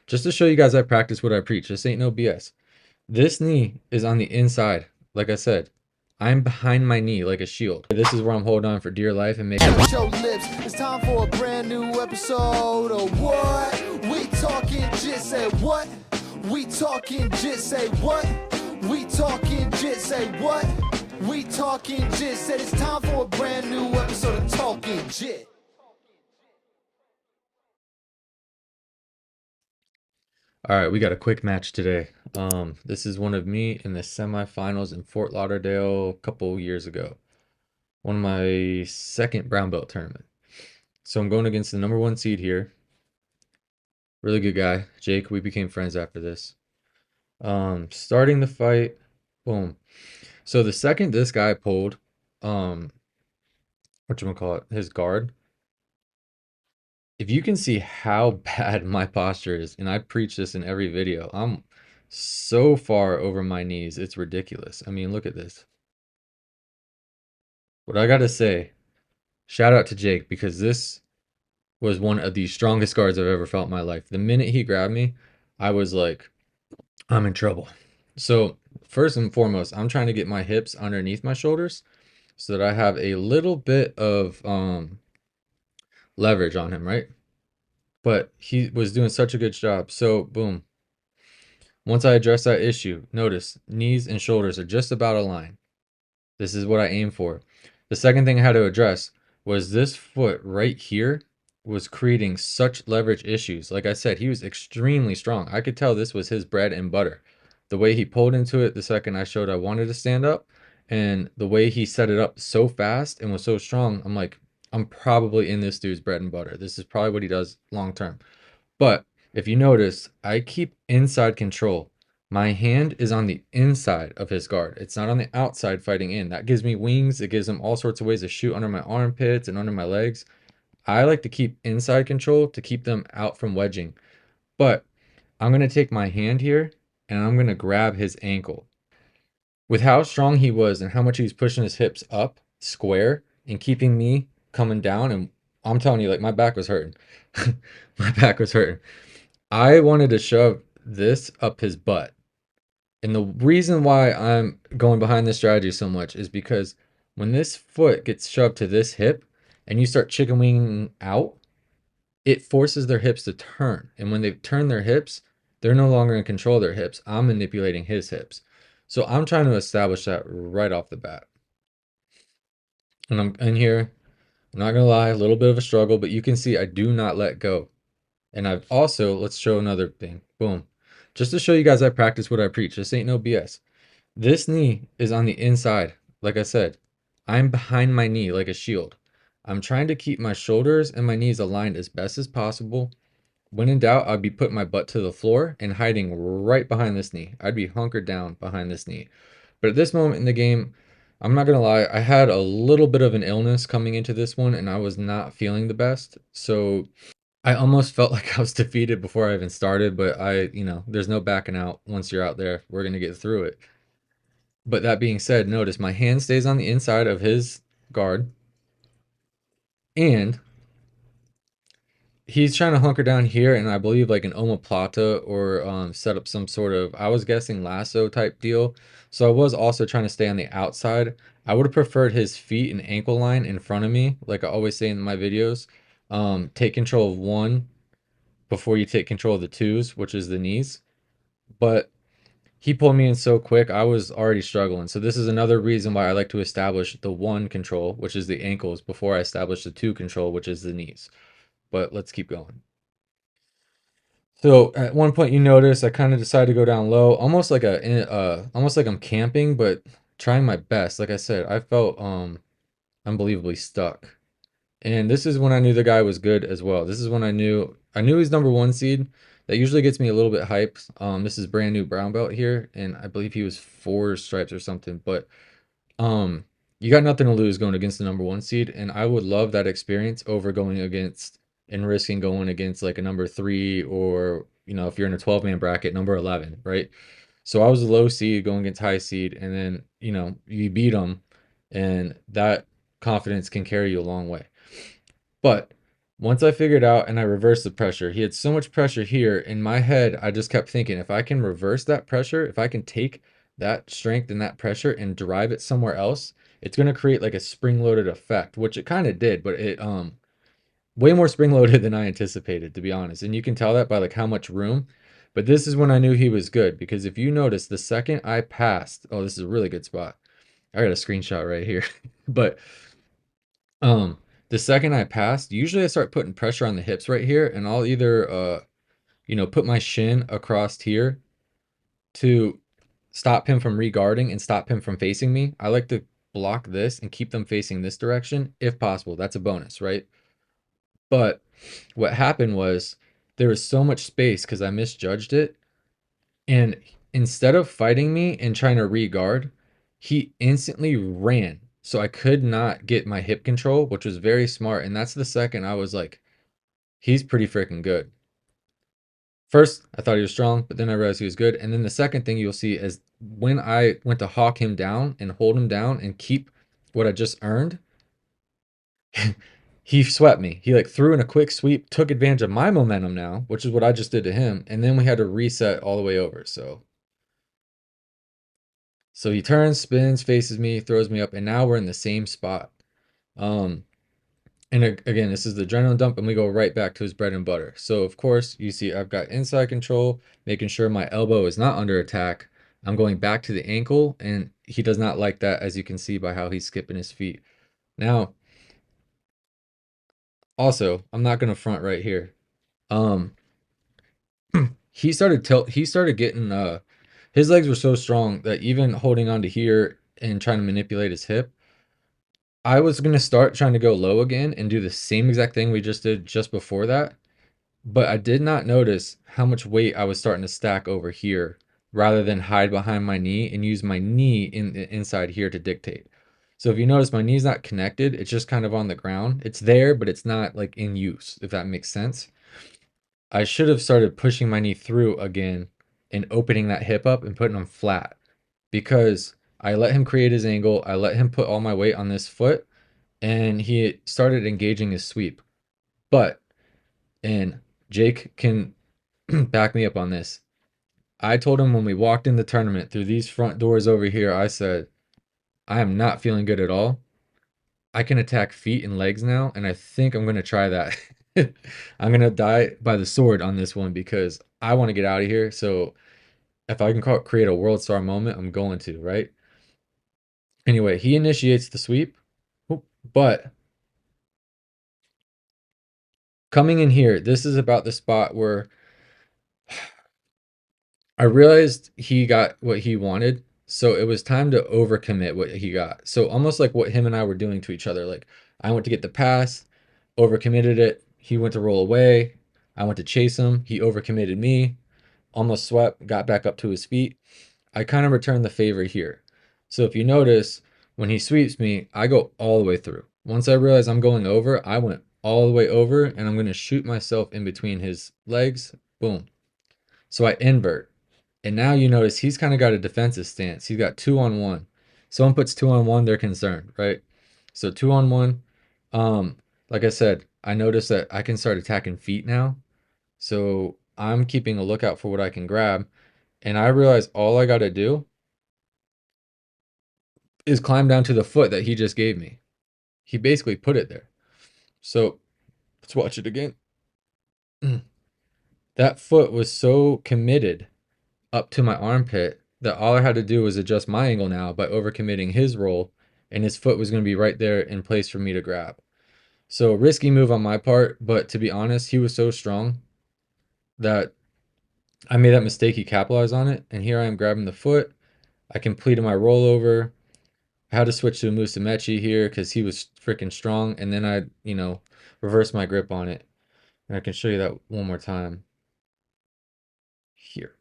Just to show you guys I practice what I preach. This ain't no BS. This knee is on the inside. Like I said, I'm behind my knee like a shield. This is where I'm holding on for dear life and making Show lips. It's time for a brand new episode of what? We talking jit, say what? We talking jit, say what? We talking jit, say what? We talking jit, said it's time for a brand new episode of Talking Jit. All right, we got a quick match today. This is one of me in the semifinals in Fort Lauderdale a couple years ago. One of my second brown belt tournament. So I'm going against the number 1 seed here. Really good guy, Jake. We became friends after this. Starting the fight, boom. So the second this guy pulled, whatchamacallit, his guard, if you can see how bad my posture is, and I preach this in every video, I'm so far over my knees, it's ridiculous. I mean, look at this. What I gotta say, shout out to Jake, because this was one of the strongest guards I've ever felt in my life. The minute he grabbed me, I was like, I'm in trouble. So first and foremost, I'm trying to get my hips underneath my shoulders so that I have a little bit of leverage on him, right? But he was doing such a good job. So boom. Once I address that issue, notice knees and shoulders are just about aligned. This is what I aim for. The second thing I had to address was this foot right here was creating such leverage issues. Like I said, he was extremely strong. I could tell this was his bread and butter. The way he pulled into it the second I showed I wanted to stand up, and the way he set it up so fast and was so strong, I'm like, I'm probably in this dude's bread and butter. This is probably what he does long term. But if you notice, I keep inside control. My hand is on the inside of his guard. It's not on the outside fighting in. That gives me wings. It gives him all sorts of ways to shoot under my armpits and under my legs. I like to keep inside control to keep them out from wedging. But I'm going to take my hand here and I'm going to grab his ankle. With how strong he was and how much he was pushing his hips up square and keeping me coming down, and I'm telling you, like, my back was hurting. My back was hurting. I wanted to shove this up his butt. And the reason why I'm going behind this strategy so much is because when this foot gets shoved to this hip and you start chicken winging out, it forces their hips to turn. And when they turn their hips, they're no longer in control of their hips. I'm manipulating his hips. So I'm trying to establish that right off the bat. And I'm in here, I'm not gonna lie, a little bit of a struggle, but you can see I do not let go. And I've also, let's show another thing. Boom. Just to show you guys I practice what I preach. This ain't no BS. This knee is on the inside. Like I said, I'm behind my knee like a shield. I'm trying to keep my shoulders and my knees aligned as best as possible. When in doubt, I'd be putting my butt to the floor and hiding right behind this knee. I'd be hunkered down behind this knee. But at this moment in the game, I'm not going to lie, I had a little bit of an illness coming into this one and I was not feeling the best. So I almost felt like I was defeated before I even started, but there's no backing out once you're out there. We're going to get through it. But that being said, notice my hand stays on the inside of his guard, and he's trying to hunker down here, and I believe like an omoplata or set up some sort of, I was guessing lasso type deal. So I was also trying to stay on the outside. I would have preferred his feet and ankle line in front of me, like I always say in my videos. Take control of one before you take control of the twos, which is the knees. But he pulled me in so quick, I was already struggling. So this is another reason why I like to establish the one control, which is the ankles, before I establish the two control, which is the knees. But let's keep going. So at one point, you notice I kind of decided to go down low, almost like I'm camping, but trying my best. Like I said, I felt unbelievably stuck. And this is when I knew the guy was good as well. This is when I knew he's number 1 seed. That usually gets me a little bit hyped. This is brand new brown belt here, and I believe he was 4 stripes or something. But you got nothing to lose going against the number 1 seed, and I would love that experience over going against and risking going against like a number 3, or if you're in a 12-man bracket, number 11, right? So I was a low seed going against high seed, and then you beat them, and that confidence can carry you a long way. But Once I figured out and I reversed the pressure, he had so much pressure here. In my head, I just kept thinking, if I can reverse that pressure, if I can take that strength and that pressure and drive it somewhere else, it's going to create like a spring-loaded effect, which it kind of did, but it way more spring-loaded than I anticipated, to be honest. And you can tell that by like how much room. But this is when I knew he was good, because if you notice, the second I passed, oh, this is a really good spot. I got a screenshot right here. But um, the second I passed, usually I start putting pressure on the hips right here, and I'll either put my shin across here to stop him from regarding and stop him from facing me. I like to block this and keep them facing this direction if possible. That's a bonus, right? But what happened was there was so much space because I misjudged it, and instead of fighting me and trying to re-guard, he instantly ran. So I could not get my hip control, which was very smart. And that's the second I was like, he's pretty freaking good. First, I thought he was strong, but then I realized he was good. And then the second thing you'll see is when I went to hawk him down and hold him down and keep what I just earned, he swept me. He like threw in a quick sweep, took advantage of my momentum now, which is what I just did to him. And then we had to reset all the way over. So he turns, spins, faces me, throws me up, and now we're in the same spot. Um, and again, this is the adrenaline dump, and we go right back to his bread and butter. So of course, you see I've got inside control, making sure my elbow is not under attack. I'm going back to the ankle, and he does not like that, as you can see by how he's skipping his feet. Now, also, I'm not gonna front right here. Um, he started getting his legs were so strong that even holding on to here and trying to manipulate his hip, I was gonna start trying to go low again and do the same exact thing we just did just before that, but I did not notice how much weight I was starting to stack over here rather than hide behind my knee and use my knee in the inside here to dictate. So if you notice, my knee's not connected, it's just kind of on the ground. It's there, but it's not like in use, if that makes sense. I should have started pushing my knee through again and opening that hip up and putting him flat, because I let him create his angle. I let him put all my weight on this foot, and he started engaging his sweep. But, and Jake can back me up on this. I told him when we walked in the tournament through these front doors over here, I said, I am not feeling good at all. I can attack feet and legs now, and I think I'm going to try that. I'm going to die by the sword on this one because I want to get out of here. So if I can create a world star moment, I'm going to, right? Anyway, he initiates the sweep, but coming in here, this is about the spot where I realized he got what he wanted. So it was time to overcommit what he got. So almost like what him and I were doing to each other. Like I went to get the pass, overcommitted it. He went to roll away. I went to chase him. He overcommitted me, almost swept, got back up to his feet. I kind of returned the favor here. So if you notice, when he sweeps me, I go all the way through. Once I realize I'm going over, I went all the way over, and I'm going to shoot myself in between his legs. Boom. So I invert. And now you notice he's kind of got a defensive stance. He's got 2-on-1. Someone puts 2-on-1, they're concerned, right? So 2-on-1. Like I said, I noticed that I can start attacking feet now. So I'm keeping a lookout for what I can grab. And I realize all I got to do is climb down to the foot that he just gave me. He basically put it there. So let's watch it again. That foot was so committed up to my armpit that all I had to do was adjust my angle now by overcommitting his roll, and his foot was going to be right there in place for me to grab. So risky move on my part, but to be honest, he was so strong that I made that mistake. He capitalized on it, and here I am grabbing the foot. I completed my rollover. I had to switch to a Musamechi here because he was freaking strong, and then I, reversed my grip on it. And I can show you that one more time here.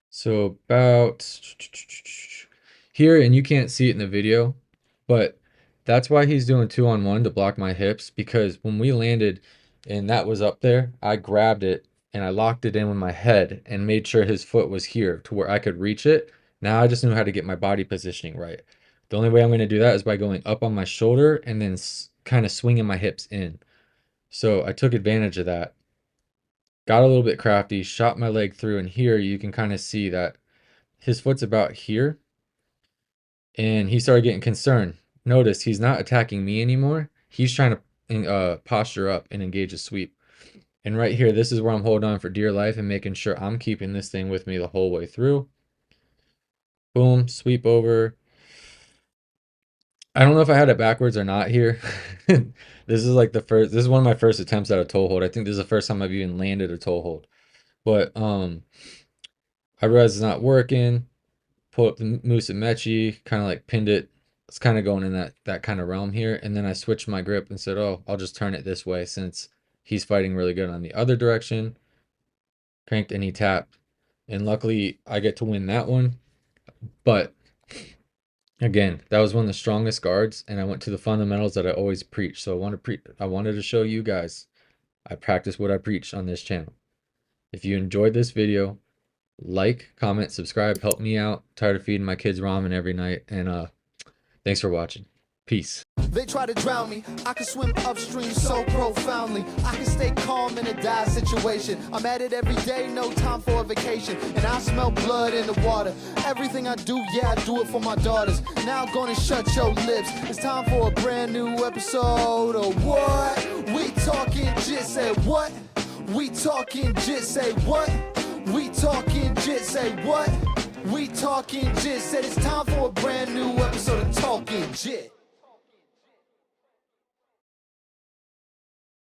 So about here, and you can't see it in the video, but that's why he's doing 2-on-1 to block my hips, because when we landed and that was up there, I grabbed it and I locked it in with my head and made sure his foot was here to where I could reach it. Now I just knew how to get my body positioning right. The only way I'm going to do that is by going up on my shoulder and then kind of swinging my hips in. So I took advantage of that, got a little bit crafty, shot my leg through, and here you can kind of see that his foot's about here, and he started getting concerned. Notice he's not attacking me anymore. He's trying to posture up and engage a sweep. And right here, this is where I'm holding on for dear life and making sure I'm keeping this thing with me the whole way through. Boom, sweep over. I don't know if I had it backwards or not here. This is like this is one of my first attempts at a toe hold. I think this is the first time I've even landed a toe hold. But I realized it's not working. Pull up the Musa Mechi, kind of like pinned it. It's kind of going in that kind of realm here. And then I switched my grip and said, oh, I'll just turn it this way since he's fighting really good on the other direction. Cranked and he tapped. And luckily I get to win that one. But again, that was one of the strongest guards, and I went to the fundamentals that I always preach. So I wanted to show you guys I practice what I preach on this channel. If you enjoyed this video, like, comment, subscribe, help me out. Tired of feeding my kids ramen every night, and thanks for watching. Peace. They try to drown me, I can swim upstream so profoundly. I can stay calm in a dire situation. I'm at it every day, no time for a vacation. And I smell blood in the water. Everything I do, yeah, I do it for my daughters. Now I'm gonna shut your lips. It's time for a brand new episode of What? We talking jit, say what? We talking jit, say what? We talking jit, say what? We talking jit, said it's time for a brand new episode of Talking Jit.